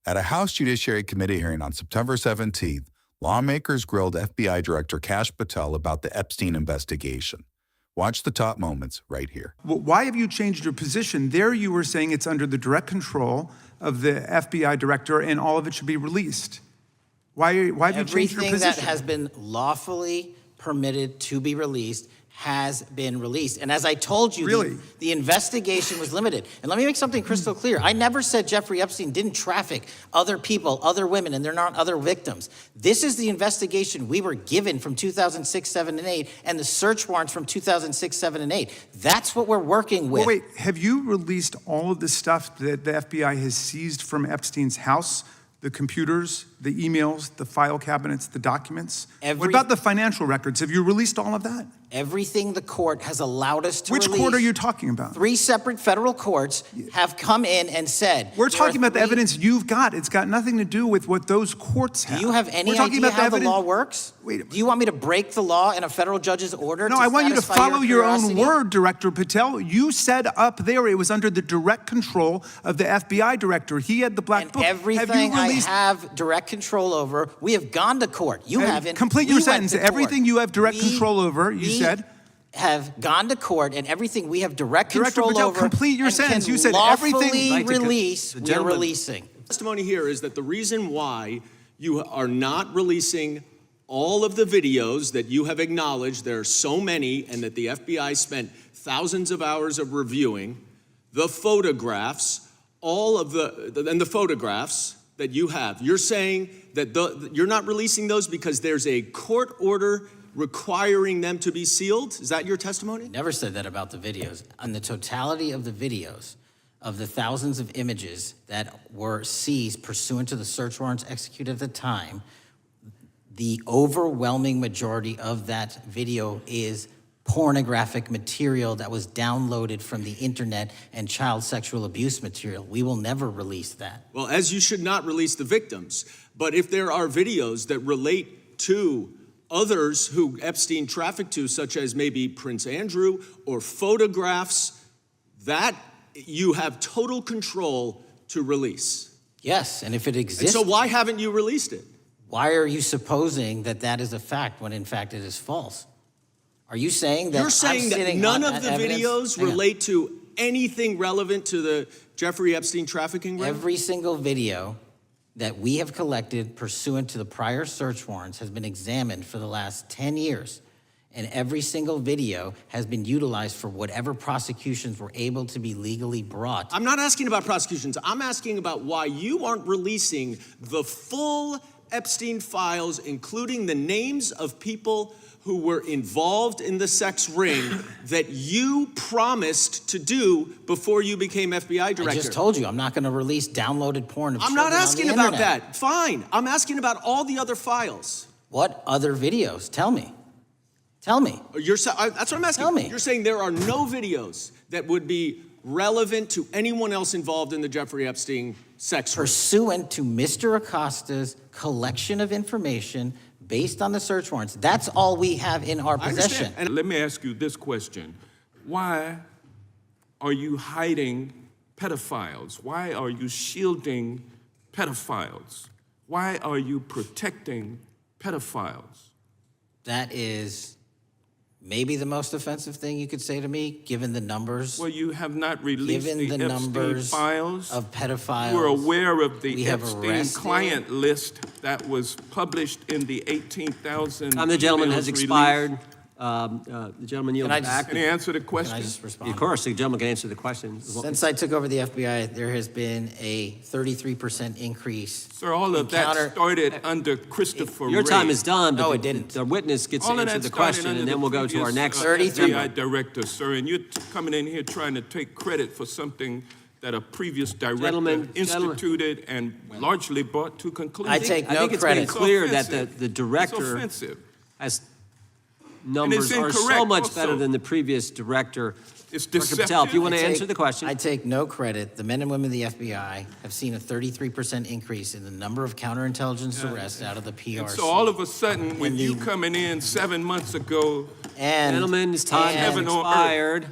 At a House Judiciary Committee hearing on September 17th, lawmakers grilled FBI Director Kash Patel about the Epstein investigation. Watch the top moments right here. Well, why have you changed your position? There you were saying it's under the direct control of the FBI director and all of it should be released. Why have you changed your position? Everything that has been lawfully permitted to be released has been released. And as I told you, Really? the investigation was limited. And let me make something crystal clear. I never said Jeffrey Epstein didn't traffic other people, other women, and they're not other victims. This is the investigation we were given from 2006, 7, and 8, and the search warrants from 2006, 7, and 8. That's what we're working with. Well, wait, have you released all of the stuff that the FBI has seized from Epstein's house? The computers, the emails, the file cabinets, the documents? What about the financial records? Have you released all of that? Everything the court has allowed us to release. Which court are you talking about? 3 separate federal courts have come in and said. We're talking about the evidence you've got. It's got nothing to do with what those courts have. Do you have any idea how the law works? Wait. Do you want me to break the law in a federal judge's order? No, I want you to follow your own word, Director Patel. You said up there it was under the direct control of the FBI director. He had the black book. Everything I have direct control over, we have gone to court. You haven't. Complete your sentence. Everything you have direct control over, you said. Have gone to court, and everything we have direct control over. Complete your sentence. You said everything. Release. We're releasing. The testimony here is that the reason why you are not releasing all of the videos that you have acknowledged, there are so many, and that the FBI spent thousands of hours of reviewing, the photographs, all of the photographs that you have. You're saying that you're not releasing those because there's a court order requiring them to be sealed? Is that your testimony? Never said that about the videos. On the totality of the videos, of the thousands of images that were seized pursuant to the search warrants executed at the time, the overwhelming majority of that video is pornographic material that was downloaded from the internet and child sexual abuse material. We will never release that. Well, as you should not release the victims, but if there are videos that relate to others who Epstein trafficked to, such as maybe Prince Andrew, or photographs, that you have total control to release. Yes, and if it exists. And so why haven't you released it? Why are you supposing that that is a fact when in fact it is false? Are you saying that You're saying that none of the videos relate to anything relevant to the Jeffrey Epstein trafficking ring? Every single video that we have collected pursuant to the prior search warrants has been examined for the last 10 years. And every single video has been utilized for whatever prosecutions were able to be legally brought. I'm not asking about prosecutions. I'm asking about why you aren't releasing the full Epstein files, including the names of people who were involved in the sex ring that you promised to do before you became FBI director. I just told you, I'm not going to release downloaded porn of I'm children not asking on the about internet. that. Fine. I'm asking about all the other files. What other videos? Tell me. Tell me. That's what I'm asking. Tell me. You're saying there are no videos that would be relevant to anyone else involved in the Jeffrey Epstein sex ring. Pursuant to Mr. Acosta's collection of information based on the search warrants. That's all we have in our possession. And let me ask you this question. Why are you hiding pedophiles? Why are you shielding pedophiles? Why are you protecting pedophiles? That is maybe the most offensive thing you could say to me, given the numbers. Well, you have not released the Epstein numbers files of pedophiles. You were aware of the Epstein arrested client list that was published in the 18,000 The gentleman has released. expired. The gentleman yields back. Can he answer the question? Can I just respond? Of course, the gentleman can answer the question. Since I took over the FBI, there has been a 33% increase. Sir, all of that started under Christopher Your Wray. time is done, but No, it didn't. The witness gets to All of answer that the started question, under and then the we'll go to our previous, next FBI director, sir, and you're coming in here trying to take credit for something that a previous director instituted and largely brought to conclusion. I take no I think it's credit. been clear It's that the director has numbers are so incorrect much also. better than the previous director. It's Dr. deceptive. Patel, if you want to answer the question. I take no credit. The men and women of the FBI have seen a 33% increase in the number of counterintelligence arrests out of the PRC. And so all of a sudden, with you coming in 7 months ago, Gentlemen, his time has expired.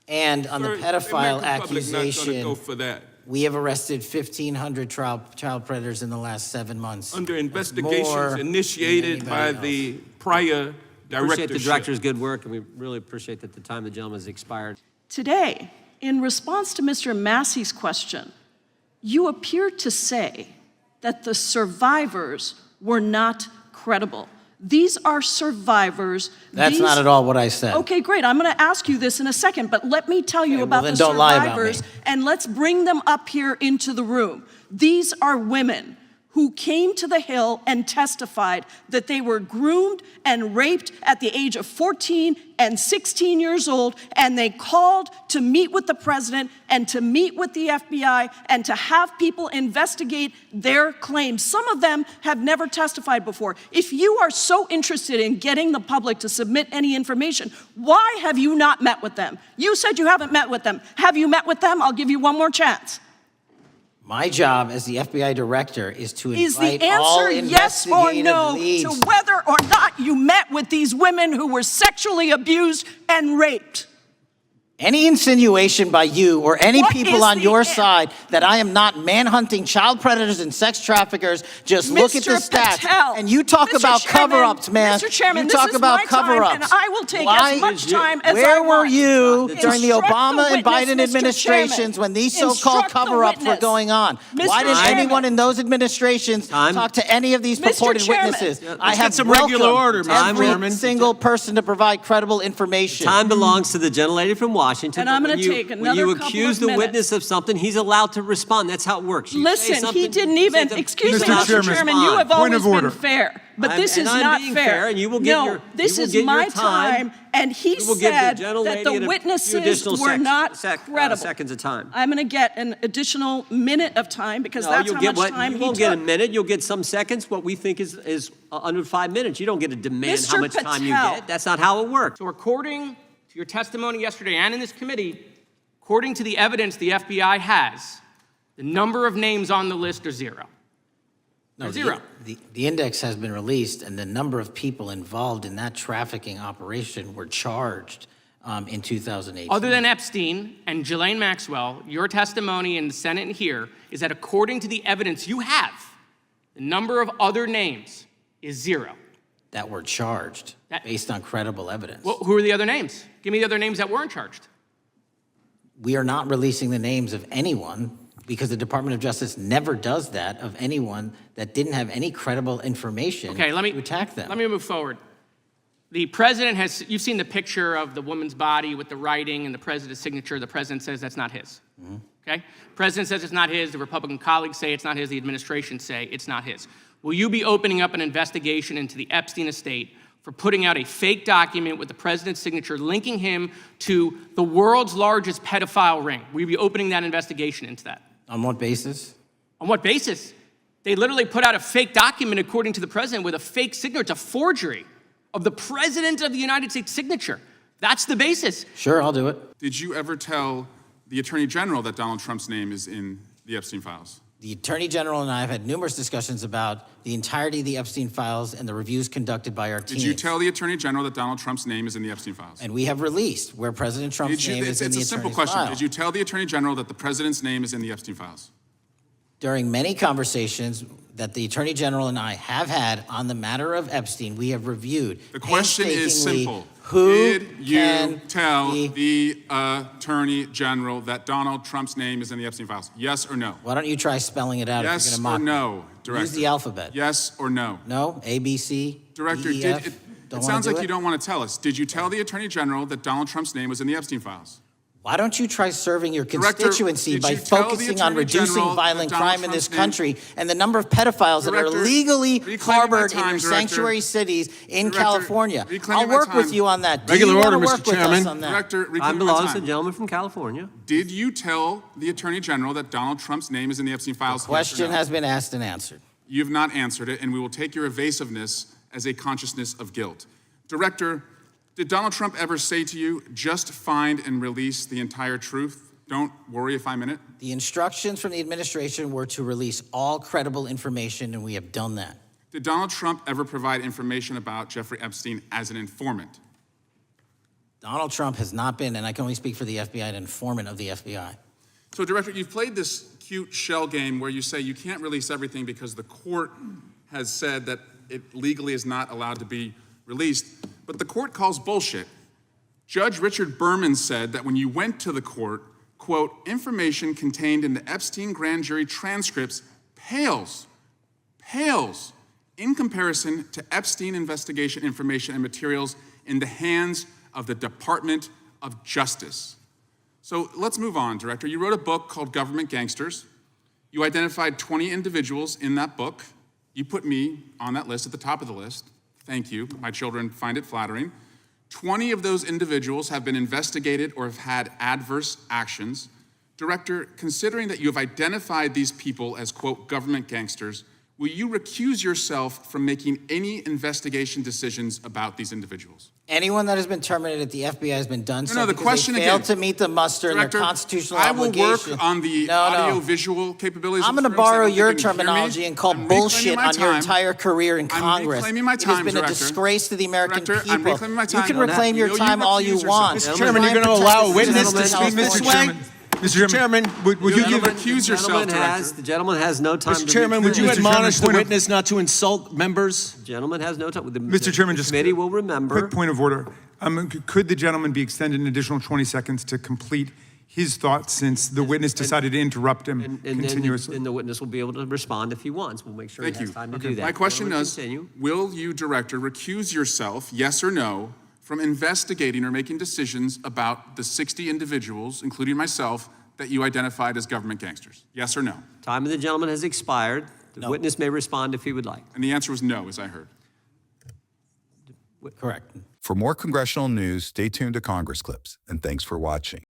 And on the pedophile accusation, go for that. We have arrested 1,500 child predators in the last 7 months. Under More investigations than initiated by anybody the prior Appreciate directorship. the director's good work, and we really appreciate that the time of the gentleman has expired. Today, in response to Mr. Massey's question, you appear to say that the survivors were not credible. These are survivors. That's not at all what I said. Okay, great. I'm going to ask you this in a second, but let me tell you Okay, about well, the then don't lie about survivors, me. and let's bring them up here into the room. These are women who came to the Hill and testified that they were groomed and raped at the age of 14 and 16 years old, and they called to meet with the president and to meet with the FBI and to have people investigate their claims. Some of them have never testified before. If you are so interested in getting the public to submit any information, why have you not met with them? You said you haven't met with them. Have you met with them? I'll give you one more chance. My job as the FBI director is to Is invite the all answer yes or investigative no leads. to whether or not you met with these women who were sexually abused and raped? Any insinuation by you or any What people is on the your an- side that I am not manhunting child predators and sex traffickers, just look at the Mr. stats. Patel, And you talk Mr. about Chairman, cover-ups, man. Mr. Chairman, you this talk is about my time, cover-ups. and I will take Why- as much time as I Where were want. you during the Instruct Obama and witness, Biden Mr. administrations Chairman. when these so-called Instruct the cover-ups were witness. going on? Mr. Why didn't Chairman. anyone in those administrations Time. talk to any of these Mr. purported Chairman. witnesses? Yeah, I let's have get some regular order, Mr. every Chairman. single person to provide credible information. Time belongs to the gentlelady from Washington. And I'm but gonna when you- take when another you couple accuse of the minutes. witness of something, he's allowed to respond. That's how it works. You say Listen, something, he didn't you say even, something, excuse he's me, allowed Mr. to Chairman, respond. you have Point always of been order. fair, but I'm- this is and I'm not being fair. fair, and you will get No, your- this you will is get your my time. time, and he We will give the said that gentlelady the a few witnesses additional were not credible. seconds of time. I'm going to get an additional minute of time because No, that's you'll how get much time you he won't get a took. minute. You'll get some seconds. What we think is under 5 minutes. You don't get to demand how Mr. much time you Patel. get. That's not how it works. So according to your testimony yesterday and in this committee, according to the evidence the FBI has, the number of names on the list are zero. No, Zero. The index has been released, and the number of people involved in that trafficking operation were charged in 2018. Other than Epstein and Ghislaine Maxwell, your testimony in the Senate and here is that according to the evidence you have, the number of other names is zero. that were charged based on credible evidence. Well, who are the other names? Give me the other names that weren't charged. We are not releasing the names of anyone because the Department of Justice never does that of anyone that didn't have any credible information Okay, to attack them. Let me move forward. The president has, you've seen the picture of the woman's body with the writing and the president's signature. The president says that's not his. Okay? President says it's not his. The Republican colleagues say it's not his. The administration say it's not his. Will you be opening up an investigation into the Epstein estate for putting out a fake document with the president's signature linking him to the world's largest pedophile ring? Will you be opening that investigation into that? On what basis? On what basis? They literally put out a fake document, according to the president, with a fake signature. It's a forgery of the president of the United States signature. That's the basis. Sure, I'll do it. Did you ever tell the Attorney General that Donald Trump's name is in the Epstein files? The Attorney General and I have had numerous discussions about the entirety of the Epstein files and the reviews conducted by our team. Did you tell the Attorney General that Donald Trump's name is in the Epstein files? And we have released where President Trump's name is in the It's a simple attorney's question. file. Did you tell the Attorney General that the President's name is in the Epstein files? During many conversations that the Attorney General and I have had on the matter of Epstein, we have reviewed The question is painstakingly simple. who Did you can tell be- the Attorney General that Donald Trump's name is in the Epstein files? Yes or no? Why don't you try spelling it out if Yes you're or going to mock no, me? Director? Use the alphabet. Yes or no? No? A, B, C, Director, D, E, F? it Don't wanna sounds do like it? you don't want to tell us. Did you tell the Attorney General that Donald Trump's name was in the Epstein files? Why don't you try serving your Director, constituency did by you tell the focusing on Attorney reducing General violent that Donald crime in this Trump's name- country and the number of pedophiles that are Director, legally reclaiming my harbored in time, your Director. sanctuary cities in Director, California? reclaiming I'll my work with time. you on that. Do Regular you wanna order, Mr. work with us Chairman. on that? Director, Time reclaiming my belongs to the time. gentleman from California. Did you tell the Attorney General that Donald Trump's name is in the Epstein files? Yes or Question no? has been asked and answered. You've not answered it, and we will take your evasiveness as a consciousness of guilt. Director, did Donald Trump ever say to you, just find and release the entire truth? Don't worry if I'm in it. The instructions from the administration were to release all credible information, and we have done that. Did Donald Trump ever provide information about Jeffrey Epstein as an informant? Donald Trump has not been, and I can only speak for the FBI, an informant of the FBI. So, Director, you've played this cute shell game where you say you can't release everything because the court has said that it legally is not allowed to be released, but the court calls bullshit. Judge Richard Berman said that when you went to the court, quote, information contained in the Epstein grand jury transcripts pales in comparison to Epstein investigation information and materials in the hands of the Department of Justice. So let's move on, Director. You wrote a book called Government Gangsters. You identified 20 individuals in that book. You put me on that list, at the top of the list. Thank you. My children find it flattering. 20 of those individuals have been investigated or have had adverse actions. Director, considering that you have identified these people as, quote, government gangsters, will you recuse yourself from making any investigation decisions about these individuals? Anyone that has been terminated at the FBI has been done so the because question they failed again, to meet the muster Director, in their constitutional I will obligation. work on the audio-visual capabilities. I'm going to borrow your terminology and call bullshit on your entire career in Congress. Reclaiming my time, it has been a disgrace to the American Director, I'm people. reclaiming my time. You can reclaim your time all you want. Mr. Chairman, you're going to allow a witness to speak this way? Mr. Chairman, would you give recuse yourself, Director? The gentleman has no time. Mr. Chairman, would you Mr. admonish Chairman, the witness not to insult members? The gentleman has no time. Mr. Chairman, the just committee will remember. Quick point of order. Could the gentleman be extended an additional 20 seconds to complete his thoughts, since the witness decided to interrupt him continuously? And the witness will be able to respond if he wants. We'll make sure he has time to do that. My question is, will you, Director, recuse yourself, yes or no, from investigating or making decisions about the 60 individuals, including myself, that you identified as government gangsters? Yes or no? Time of the gentleman has expired. The witness may respond if he would like. And the answer was no, as I heard. Correct. For more congressional news, stay tuned to Congress Clips, and thanks for watching.